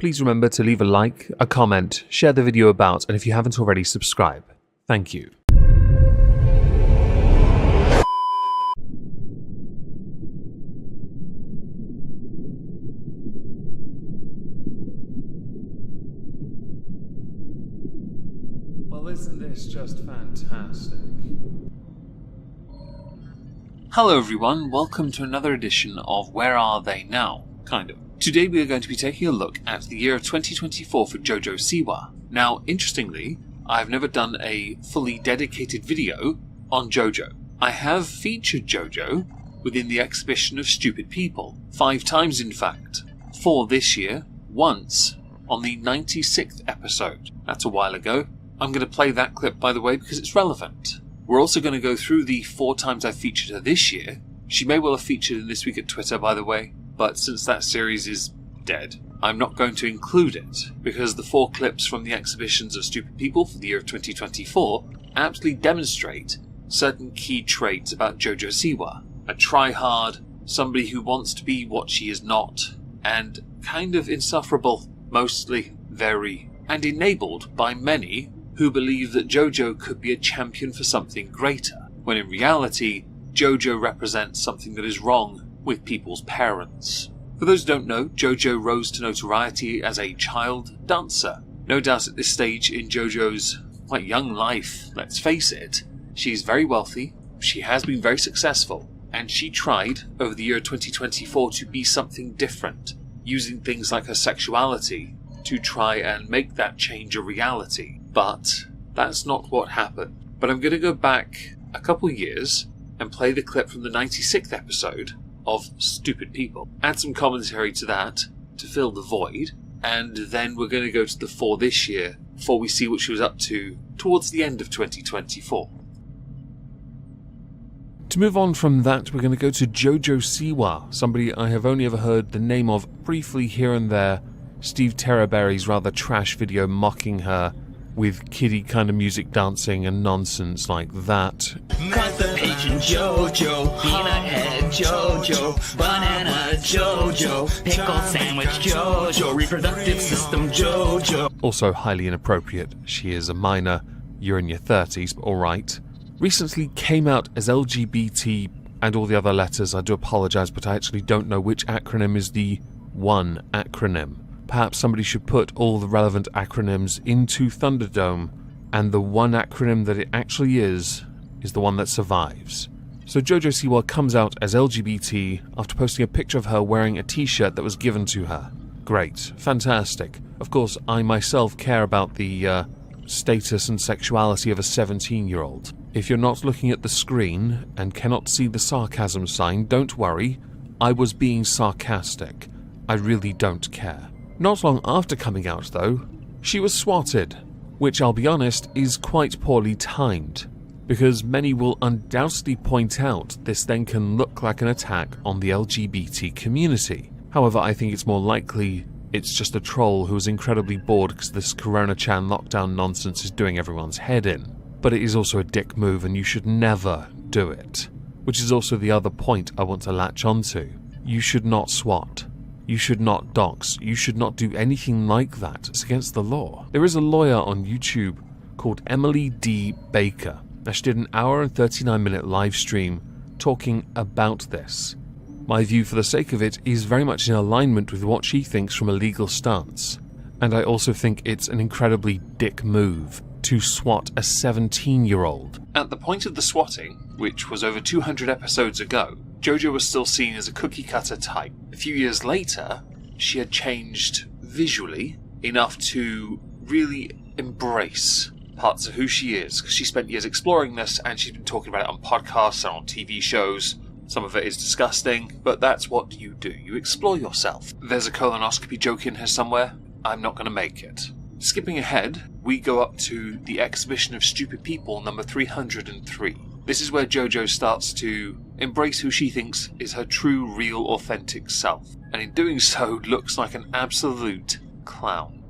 please remember to leave a like, a comment, share the video about, and if you haven't already, subscribe. Thank you. Well, isn't this just fantastic? Hello everyone, welcome to another edition of Where Are They Now? Kind of. Today we are going to be taking a look at the year of 2024 for Jojo Siwa. Now, interestingly, I've never done a fully dedicated video on Jojo. I have featured Jojo within the exhibition of Stupid People, 5 times in fact. 4 this year, once on the 96th episode. That's a while ago. I'm going to play that clip, by the way, because it's relevant. We're also going to go through the 4 times I've featured her this year. She may well have featured in This Week at Twitter, by the way, but since that series is dead, I'm not going to include it, because the 4 clips from the exhibitions of Stupid People for the year of 2024 aptly demonstrate certain key traits about Jojo Siwa. A try-hard, somebody who wants to be what she is not, and kind of insufferable, mostly, very, and enabled by many who believe that Jojo could be a champion for something greater, when in reality, Jojo represents something that is wrong with people's parents. For those who don't know, Jojo rose to notoriety as a child dancer. No doubt at this stage in Jojo's quite young life, let's face it, she's very wealthy, she has been very successful, and she tried, over the year 2024, to be something different, using things like her sexuality to try and make that change a reality. But that's not what happened. But I'm going to go back a couple years and play the clip from the 96th episode of Stupid People. Add some commentary to that to fill the void, and then we're going to go to the 4 this year before we see what she was up to towards the end of 2024. To move on from that, we're going to go to Jojo Siwa, somebody I have only ever heard the name of briefly here and there. Steve Terraberry's rather trash video mocking her with kiddie kind of music dancing and nonsense like that. Peach Jojo, peanut head Jojo, banana Jojo, pickle sandwich Jojo, reproductive system Jojo. Also highly inappropriate. She is a minor. You're in your 30s, but alright. Recently came out as LGBT and all the other letters. I do apologise, but I actually don't know which acronym is the one acronym. Perhaps somebody should put all the relevant acronyms into Thunderdome, and the one acronym that it actually is the one that survives. So Jojo Siwa comes out as LGBT after posting a picture of her wearing a t-shirt that was given to her. Great. Fantastic. Of course, I myself care about the status and sexuality of a 17-year-old. If you're not looking at the screen and cannot see the sarcasm sign, don't worry. I was being sarcastic. I really don't care. Not long after coming out, though, she was swatted, which I'll be honest is quite poorly timed, because many will undoubtedly point out this then can look like an attack on the LGBT community. However, I think it's more likely it's just a troll who is incredibly bored because this Corona-chan lockdown nonsense is doing everyone's head in. But it is also a dick move and you should never do it. Which is also the other point I want to latch onto. You should not swat. You should not dox. You should not do anything like that. It's against the law. There is a lawyer on YouTube called Emily D. Baker. Now, she did an hour and 39-minute live stream talking about this. My view, for the sake of it, is very much in alignment with what she thinks from a legal stance. And I also think it's an incredibly dick move to swat a 17-year-old. At the point of the swatting, which was over 200 episodes ago, Jojo was still seen as a cookie-cutter type. A few years later, she had changed visually enough to really embrace parts of who she is, because she spent years exploring this and she's been talking about it on podcasts and on TV shows. Some of it is disgusting, but that's what you do. You explore yourself. There's a colonoscopy joke in here somewhere. I'm not going to make it. Skipping ahead, we go up to the exhibition of Stupid People number 303. This is where Jojo starts to embrace who she thinks is her true, real, authentic self, and in doing so looks like an absolute clown.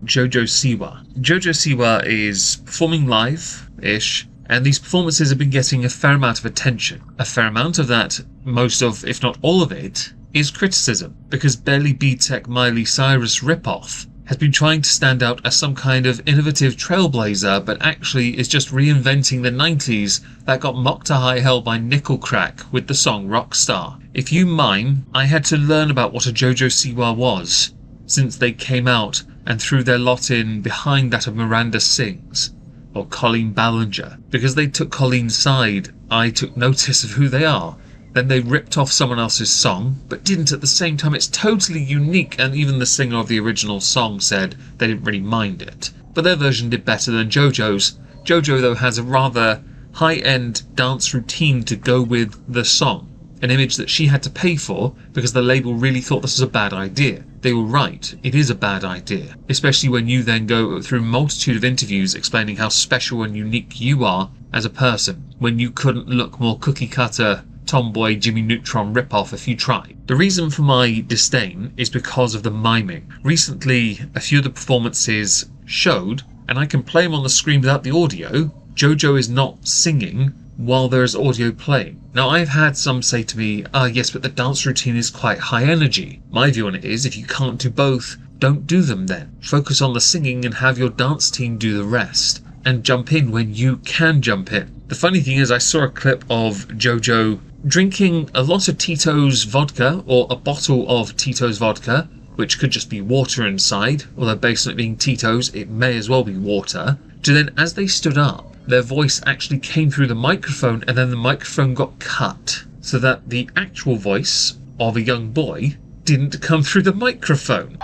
Jojo Siwa. Jojo Siwa is performing live-ish, and these performances have been getting a fair amount of attention. A fair amount of that, most of, if not all of it, is criticism, because Barely B-Tech Miley Cyrus ripoff has been trying to stand out as some kind of innovative trailblazer, but actually is just reinventing the 90s that got mocked to high hell by Nickel Crack with the song Rockstar. If you mime, I had to learn about what a Jojo Siwa was since they came out and threw their lot in behind that of Miranda Sings or Colleen Ballinger. Because they took Colleen's side, I took notice of who they are. Then they ripped off someone else's song, but didn't at the same time. It's totally unique, and even the singer of the original song said they didn't really mind it. But their version did better than Jojo's. Jojo, though, has a rather high-end dance routine to go with the song, an image that she had to pay for because the label really thought this was a bad idea. They were right, it is a bad idea, especially when you then go through a multitude of interviews explaining how special and unique you are as a person, when you couldn't look more cookie-cutter tomboy Jimmy Neutron ripoff if you tried. The reason for my disdain is because of the miming. Recently, a few of the performances showed, and I can play them on the screen without the audio, Jojo is not singing while there is audio playing. Now, I've had some say to me, yes, but the dance routine is quite high energy. My view on it is, if you can't do both, don't do them then. Focus on the singing and have your dance team do the rest, and jump in when you can jump in. The funny thing is, I saw a clip of Jojo drinking a lot of Tito's vodka, or a bottle of Tito's vodka, which could just be water inside, although based on it being Tito's, it may as well be water, to then, as they stood up, their voice actually came through the microphone, and then the microphone got cut, so that the actual voice of a young boy didn't come through the microphone.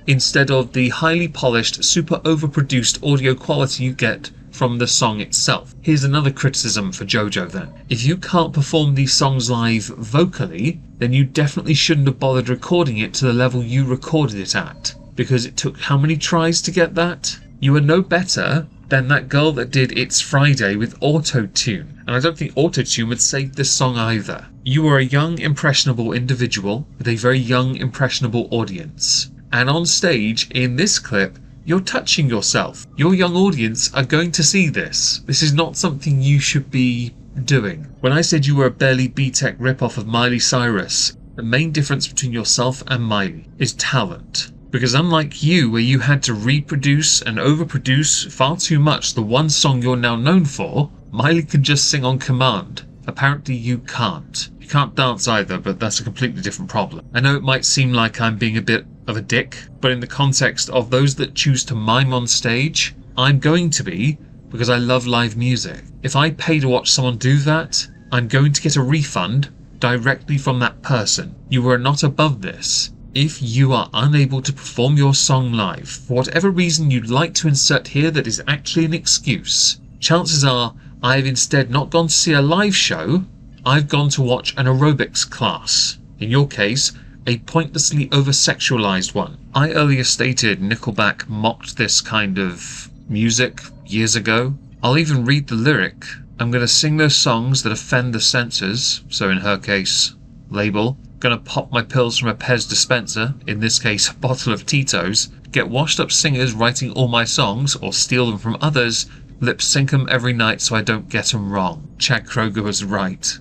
Instead of the highly polished, super overproduced audio quality you get from the song itself. Here's another criticism for Jojo then. If you can't perform these songs live vocally, then you definitely shouldn't have bothered recording it to the level you recorded it at. Because it took how many tries to get that? You are no better than that girl that did It's Friday with auto-tune. And I don't think auto-tune would save this song either. You are a young, impressionable individual with a very young, impressionable audience. And on stage, in this clip, you're touching yourself. Your young audience are going to see this. This is not something you should be doing. When I said you were a Barely B-Tech ripoff of Miley Cyrus, the main difference between yourself and Miley is talent. Because unlike you, where you had to reproduce and overproduce far too much the one song you're now known for, Miley can just sing on command. Apparently you can't. You can't dance either, but that's a completely different problem. I know it might seem like I'm being a bit of a dick, but in the context of those that choose to mime on stage, I'm going to be, because I love live music. If I pay to watch someone do that, I'm going to get a refund directly from that person. You are not above this. If you are unable to perform your song live, for whatever reason you'd like to insert here that is actually an excuse, chances are I have instead not gone to see a live show, I've gone to watch an aerobics class. In your case, a pointlessly over-sexualized one. I earlier stated Nickelback mocked this kind of music years ago. I'll even read the lyric. I'm going to sing those songs that offend the censors, so in her case, label. Gonna pop my pills from a Pez dispenser, in this case a bottle of Tito's, get washed up singers writing all my songs, or steal them from others, lip sync them every night so I don't get them wrong. Chad Kroger was right.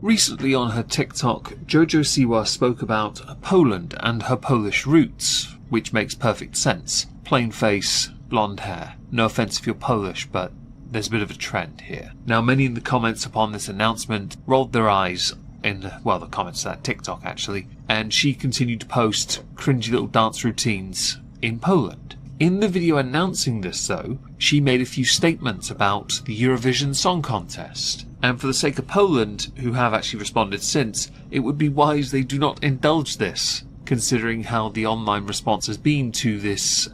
Recently on her TikTok, Jojo Siwa spoke about Poland and her Polish roots, which makes perfect sense. Plain face, blonde hair. No offense if you're Polish, but there's a bit of a trend here. Now, many in the comments upon this announcement rolled their eyes in, well, the comments to that TikTok actually, and she continued to post cringy little dance routines in Poland. In the video announcing this though, she made a few statements about the Eurovision Song Contest. And for the sake of Poland, who have actually responded since, it would be wise they do not indulge this, considering how the online response has been to this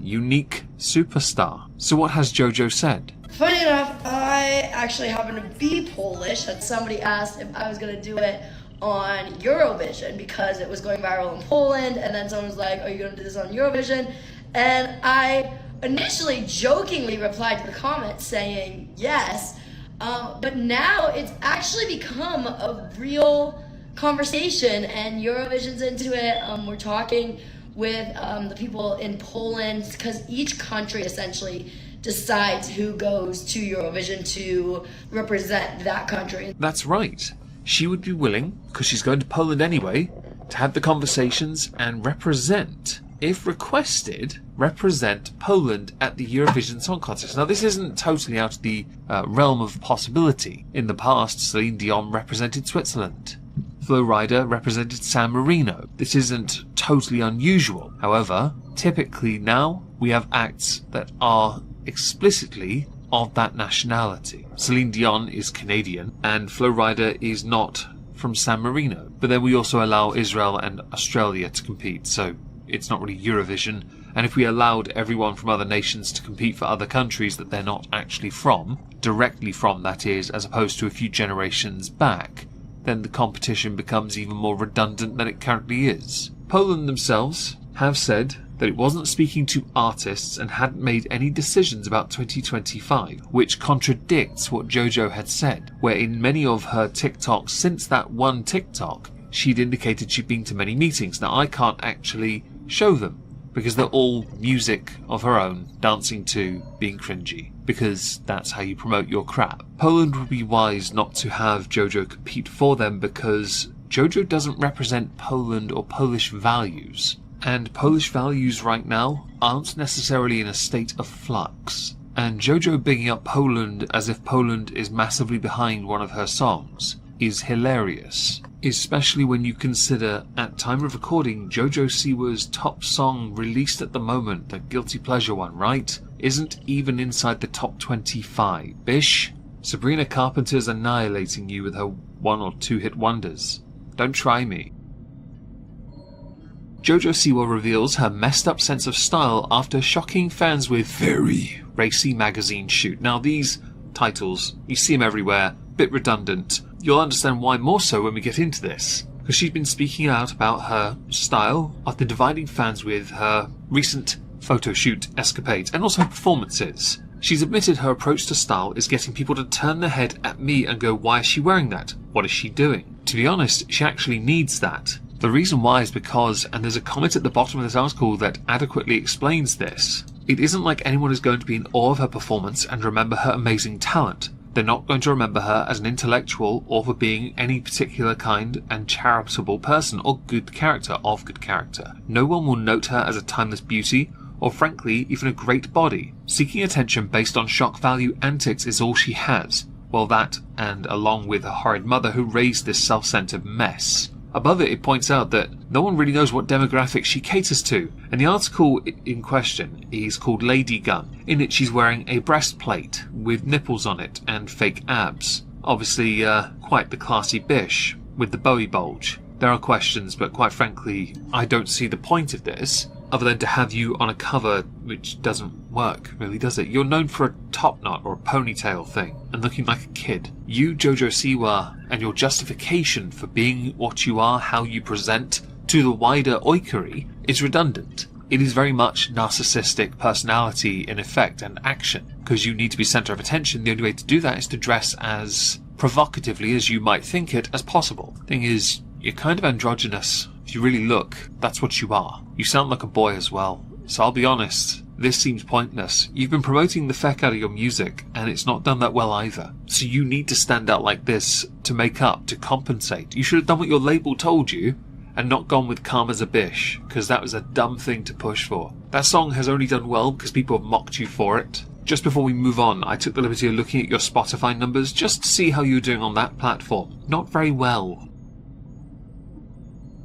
unique superstar. So what has Jojo said? Funny enough, I actually happen to be Polish, and somebody asked if I was going to do it on Eurovision because it was going viral in Poland, and then someone was like, are you going to do this on Eurovision? And I initially jokingly replied to the comment saying yes, but now it's actually become a real conversation, and Eurovision's into it. We're talking with the people in Poland, because each country essentially decides who goes to Eurovision to represent that country. That's right. She would be willing, because she's going to Poland anyway, to have the conversations and represent, if requested, represent Poland at the Eurovision Song Contest. Now, this isn't totally out of the realm of possibility. In the past, Celine Dion represented Switzerland. Flo Rida represented San Marino. This isn't totally unusual. However, typically now, we have acts that are explicitly of that nationality. Celine Dion is Canadian, and Flo Rida is not from San Marino. But then we also allow Israel and Australia to compete, so it's not really Eurovision. And if we allowed everyone from other nations to compete for other countries that they're not actually from, directly from that is, as opposed to a few generations back, then the competition becomes even more redundant than it currently is. Poland themselves have said that it wasn't speaking to artists and hadn't made any decisions about 2025, which contradicts what Jojo had said, where in many of her TikToks since that one TikTok, she'd indicated she'd been to many meetings. Now, I can't actually show them, because they're all music of her own, dancing to, being cringy, because that's how you promote your crap. Poland would be wise not to have Jojo compete for them, because Jojo doesn't represent Poland or Polish values. And Polish values right now aren't necessarily in a state of flux. And Jojo bigging up Poland as if Poland is massively behind one of her songs is hilarious. Especially when you consider, at time of recording, Jojo Siwa's top song released at the moment, the Guilty Pleasure one, right, isn't even inside the top 25. Bish, Sabrina Carpenter's annihilating you with her 1 or 2 hit wonders. Don't try me. Jojo Siwa reveals her messed up sense of style after shocking fans with very racy magazine shoot. Now, these titles, you see them everywhere, bit redundant. You'll understand why more so when we get into this, because she's been speaking out about her style after dividing fans with her recent photo shoot escapades and also her performances. She's admitted her approach to style is getting people to turn their head at me and go, why is she wearing that? What is she doing? To be honest, she actually needs that. The reason why is because, and there's a comment at the bottom of this article that adequately explains this, it isn't like anyone is going to be in awe of her performance and remember her amazing talent. They're not going to remember her as an intellectual or for being any particular kind and charitable person or good character of good character. No one will note her as a timeless beauty or frankly even a great body. Seeking attention based on shock value antics is all she has. Well, that, and along with her horrid mother who raised this self-centered mess. Above it, it points out that no one really knows what demographic she caters to, and the article in question is called Lady Gun. In it, she's wearing a breastplate with nipples on it and fake abs. Obviously, quite the classy bish with the Bowie bulge. There are questions, but quite frankly, I don't see the point of this, other than to have you on a cover which doesn't work, really, does it? You're known for a top knot or a ponytail thing, and looking like a kid. You, Jojo Siwa, and your justification for being what you are, how you present to the wider oikory, is redundant. It is very much narcissistic personality in effect and action, because you need to be centre of attention. The only way to do that is to dress as provocatively as you might think it as possible. Thing is, you're kind of androgynous. If you really look, that's what you are. You sound like a boy as well. So I'll be honest, this seems pointless. You've been promoting the feck out of your music, and it's not done that well either. So you need to stand out like this to make up, to compensate. You should have done what your label told you, and not gone with Calm as a Bish, because that was a dumb thing to push for. That song has only done well because people have mocked you for it. Just before we move on, I took the liberty of looking at your Spotify numbers just to see how you're doing on that platform. Not very well.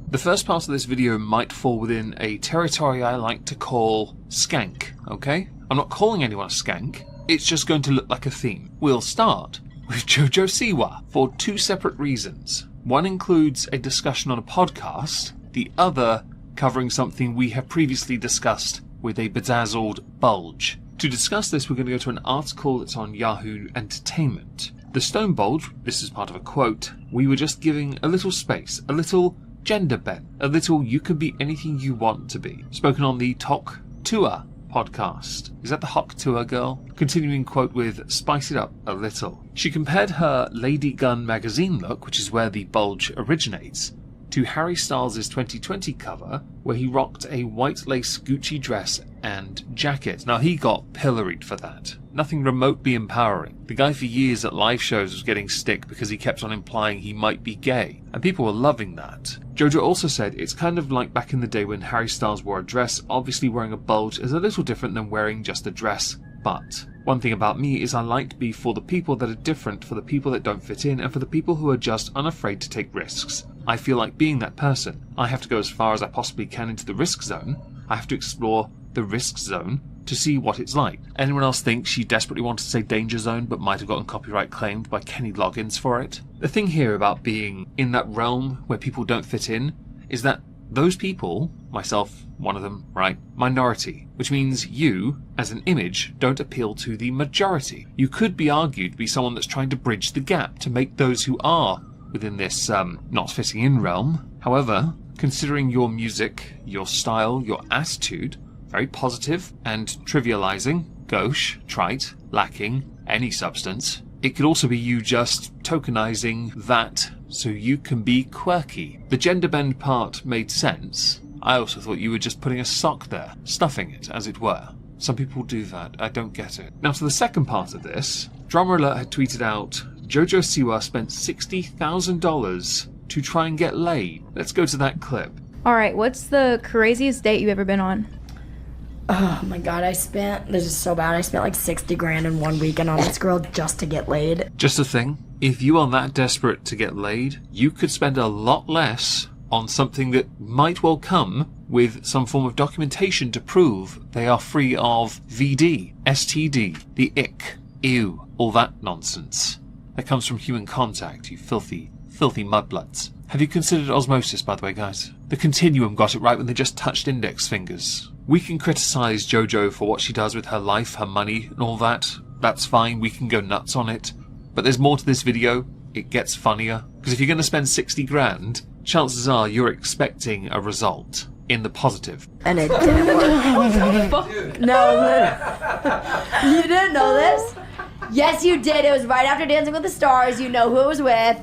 The first part of this video might fall within a territory I like to call skank, okay? I'm not calling anyone a skank, it's just going to look like a theme. We'll start with Jojo Siwa for 2 separate reasons. One includes a discussion on a podcast, the other covering something we have previously discussed with a bedazzled bulge. To discuss this, we're going to go to an article that's on Yahoo Entertainment. The stone bulge, this is part of a quote, we were just giving a little space, a little gender bent, a little you can be anything you want to be. Spoken on the Tok Tour podcast. Is that the Hok Tour girl? Continuing quote with spice it up a little. She compared her Lady Gun magazine look, which is where the bulge originates, to Harry Styles' 2020 cover, where he rocked a white lace Gucci dress and jacket. Now, he got pilloried for that. Nothing remotely empowering. The guy for years at live shows was getting stick because he kept on implying he might be gay, and people were loving that. Jojo also said it's kind of like back in the day when Harry Styles wore a dress. Obviously wearing a bulge is a little different than wearing just a dress, but one thing about me is I like to be for the people that are different, for the people that don't fit in, and for the people who are just unafraid to take risks. I feel like being that person. I have to go as far as I possibly can into the risk zone. I have to explore the risk zone to see what it's like. Anyone else think she desperately wanted to say danger zone but might have gotten copyright claimed by Kenny Loggins for it? The thing here about being in that realm where people don't fit in is that those people, myself, one of them, right, minority, which means you, as an image, don't appeal to the majority. You could be argued to be someone that's trying to bridge the gap to make those who are within this not fitting in realm. However, considering your music, your style, your attitude, very positive and trivializing, gauche, trite, lacking any substance, it could also be you just tokenizing that so you can be quirky. The gender bend part made sense. I also thought you were just putting a sock there, stuffing it, as it were. Some people do that. I don't get it. Now to the second part of this. Drama Alert had tweeted out, Jojo Siwa spent $60,000 to try and get laid. Let's go to that clip. Alright, what's the craziest date you've ever been on? Oh my god, this is so bad, I spent like 60 grand in 1 weekend on this girl just to get laid. Just a thing, if you are that desperate to get laid, you could spend a lot less on something that might well come with some form of documentation to prove they are free of VD, STD, the ick, ew, all that nonsense. That comes from human contact, you filthy, filthy mudbloods. Have you considered osmosis, by the way, guys? The Continuum got it right when they just touched index fingers. We can criticize Jojo for what she does with her life, her money, and all that. That's fine, we can go nuts on it. But there's more to this video. It gets funnier. Because if you're going to spend 60 grand, chances are you're expecting a result in the positive. And it didn't work. No, you didn't know this? Yes, you did. It was right after Dancing with the Stars. You know who it was with.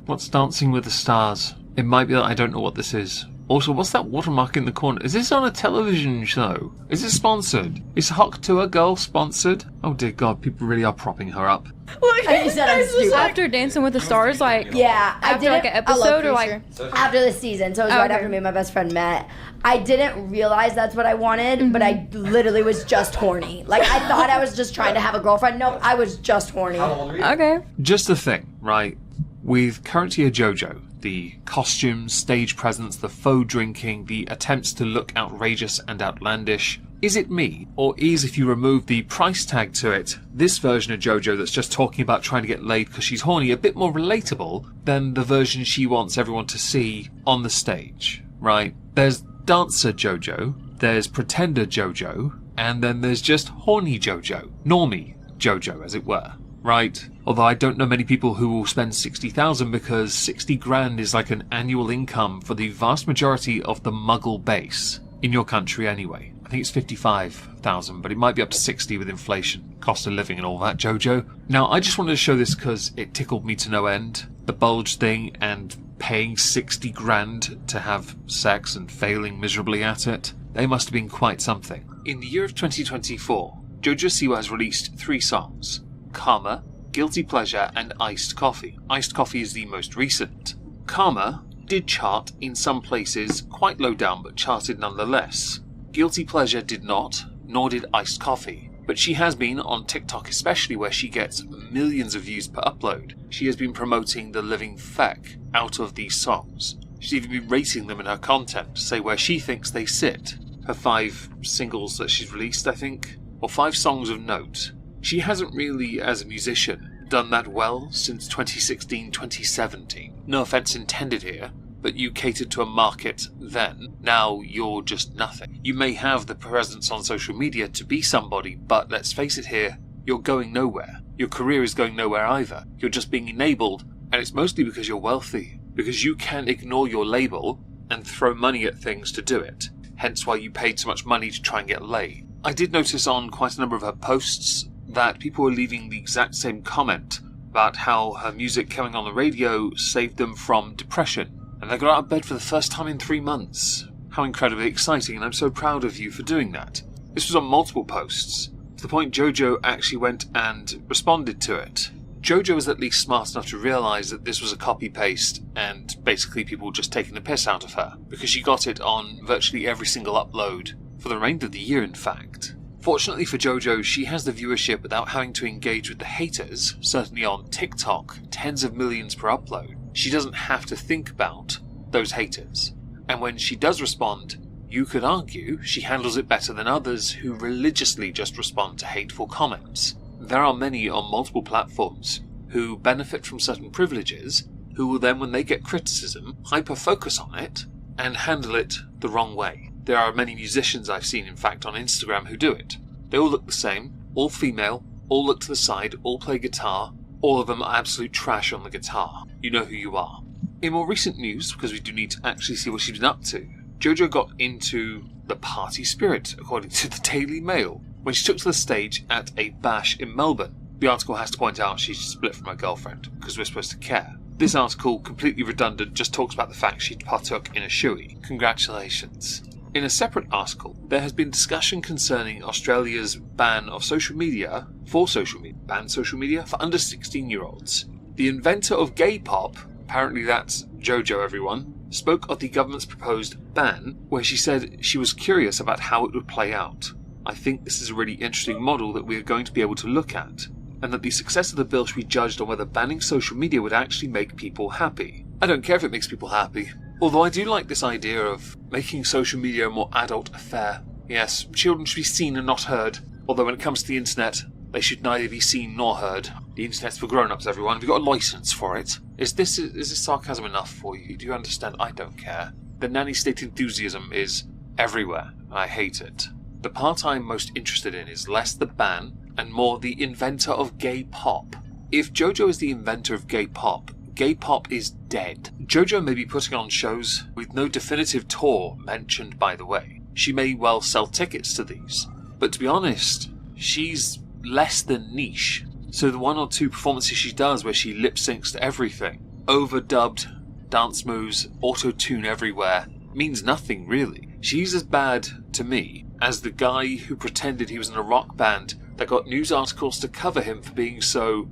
What's Dancing with the Stars? It might be that I don't know what this is. Also, what's that watermark in the corner? Is this on a television show? Is it sponsored? Is Hawk to a Girl sponsored? Oh dear God, people really are propping her up. Look, I just said I'm stupid. after Dancing with the Stars, like Yeah, I after did like an episode or like after the season, so it was right Okay. after me and my best friend met. I didn't realize that's what I wanted, but I literally was just horny. Like, I thought I was just trying to have a girlfriend. No, I was just horny. okay. Just the thing, right? With current year Jojo, the costumes, stage presence, the faux drinking, the attempts to look outrageous and outlandish, is it me? Or is, if you remove the price tag to it, this version of Jojo that's just talking about trying to get laid because she's horny a bit more relatable than the version she wants everyone to see on the stage, right? There's Dancer Jojo, there's Pretender Jojo, and then there's just Horny Jojo. Normie Jojo, as it were. Right? Although I don't know many people who will spend 60,000 because 60 grand is like an annual income for the vast majority of the Muggle base. In your country anyway. I think it's 55,000, but it might be up to 60 with inflation, cost of living and all that, Jojo. Now, I just wanted to show this because it tickled me to no end. The bulge thing and paying 60 grand to have sex and failing miserably at it. They must have been quite something. In the year of 2024, Jojo Siwa has released 3 songs. Karma, Guilty Pleasure, and Iced Coffee. Iced Coffee is the most recent. Karma did chart in some places, quite low down, but charted nonetheless. Guilty Pleasure did not, nor did Iced Coffee. But she has been, on TikTok especially, where she gets millions of views per upload. She has been promoting the living feck out of these songs. She's even been rating them in her content to say where she thinks they sit. Her 5 singles that she's released, I think, or 5 songs of note. She hasn't really, as a musician, done that well since 2016-2017. No offense intended here, but you catered to a market then. Now you're just nothing. You may have the presence on social media to be somebody, but let's face it here, you're going nowhere. Your career is going nowhere either. You're just being enabled, and it's mostly because you're wealthy. Because you can ignore your label and throw money at things to do it. Hence why you paid so much money to try and get laid. I did notice on quite a number of her posts that people were leaving the exact same comment about how her music coming on the radio saved them from depression. and they got out of bed for the first time in 3 months. How incredibly exciting, and I'm so proud of you for doing that. This was on multiple posts, to the point Jojo actually went and responded to it. Jojo was at least smart enough to realise that this was a copy-paste and basically people just taking the piss out of her, because she got it on virtually every single upload, for the remainder of the year in fact. Fortunately for Jojo, she has the viewership without having to engage with the haters, certainly on TikTok, tens of millions per upload. She doesn't have to think about those haters. And when she does respond, you could argue she handles it better than others who religiously just respond to hateful comments. There are many on multiple platforms who benefit from certain privileges, who will then, when they get criticism, hyper-focus on it and handle it the wrong way. There are many musicians I've seen, in fact, on Instagram who do it. They all look the same, all female, all look to the side, all play guitar, all of them are absolute trash on the guitar. You know who you are. In more recent news, because we do need to actually see what she's been up to, Jojo got into the party spirit, according to the Daily Mail, when she took to the stage at a bash in Melbourne. The article has to point out she's split from her girlfriend, because we're supposed to care. This article, completely redundant, just talks about the fact she partook in a shoey. Congratulations. In a separate article, there has been discussion concerning Australia's ban of social media for social media for under 16-year-olds. The inventor of gay pop, apparently that's Jojo everyone, spoke of the government's proposed ban, where she said she was curious about how it would play out. I think this is a really interesting model that we are going to be able to look at, and that the success of the bill should be judged on whether banning social media would actually make people happy. I don't care if it makes people happy, although I do like this idea of making social media a more adult affair. Yes, children should be seen and not heard, although when it comes to the internet, they should neither be seen nor heard. The internet's for grown-ups, everyone. Have you got a license for it? Is this sarcasm enough for you? Do you understand? I don't care. The nanny state enthusiasm is everywhere, and I hate it. The part I'm most interested in is less the ban and more the inventor of gay pop. If Jojo is the inventor of gay pop is dead. Jojo may be putting on shows with no definitive tour mentioned, by the way. She may well sell tickets to these, but to be honest, she's less than niche. So the 1 or 2 performances she does where she lip syncs to everything, overdubbed, dance moves, auto-tune everywhere, means nothing really. She's as bad, to me, as the guy who pretended he was in a rock band that got news articles to cover him for being so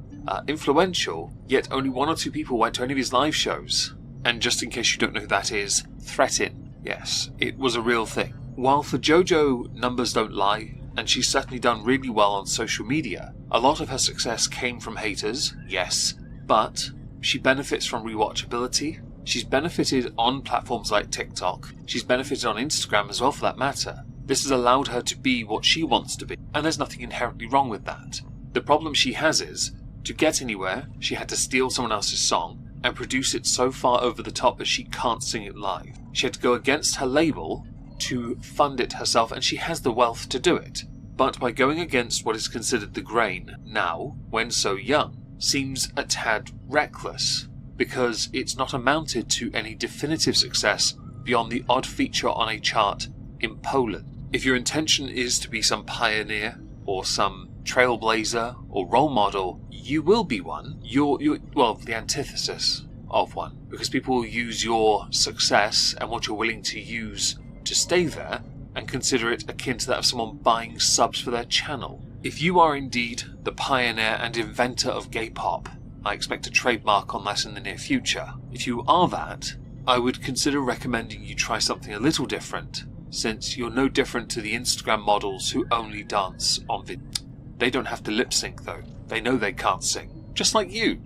influential, yet only 1 or 2 people went to any of his live shows. And just in case you don't know who that is, Threatin. Yes, it was a real thing. While for Jojo, numbers don't lie, and she's certainly done really well on social media, a lot of her success came from haters, yes, but she benefits from rewatchability. She's benefited on platforms like TikTok. She's benefited on Instagram as well, for that matter. This has allowed her to be what she wants to be, and there's nothing inherently wrong with that. The problem she has is, to get anywhere, she had to steal someone else's song and produce it so far over the top that she can't sing it live. She had to go against her label to fund it herself, and she has the wealth to do it. But by going against what is considered the grain now, when so young, seems a tad reckless, because it's not amounted to any definitive success beyond the odd feature on a chart in Poland. If your intention is to be some pioneer, or some trailblazer, or role model, you will be one. You're the antithesis of one, because people will use your success and what you're willing to use to stay there and consider it akin to that of someone buying subs for their channel. If you are indeed the pioneer and inventor of gay pop, I expect a trademark on that in the near future. If you are that, I would consider recommending you try something a little different, since you're no different to the Instagram models who only dance on video. They don't have to lip sync though. They know they can't sing. Just like you.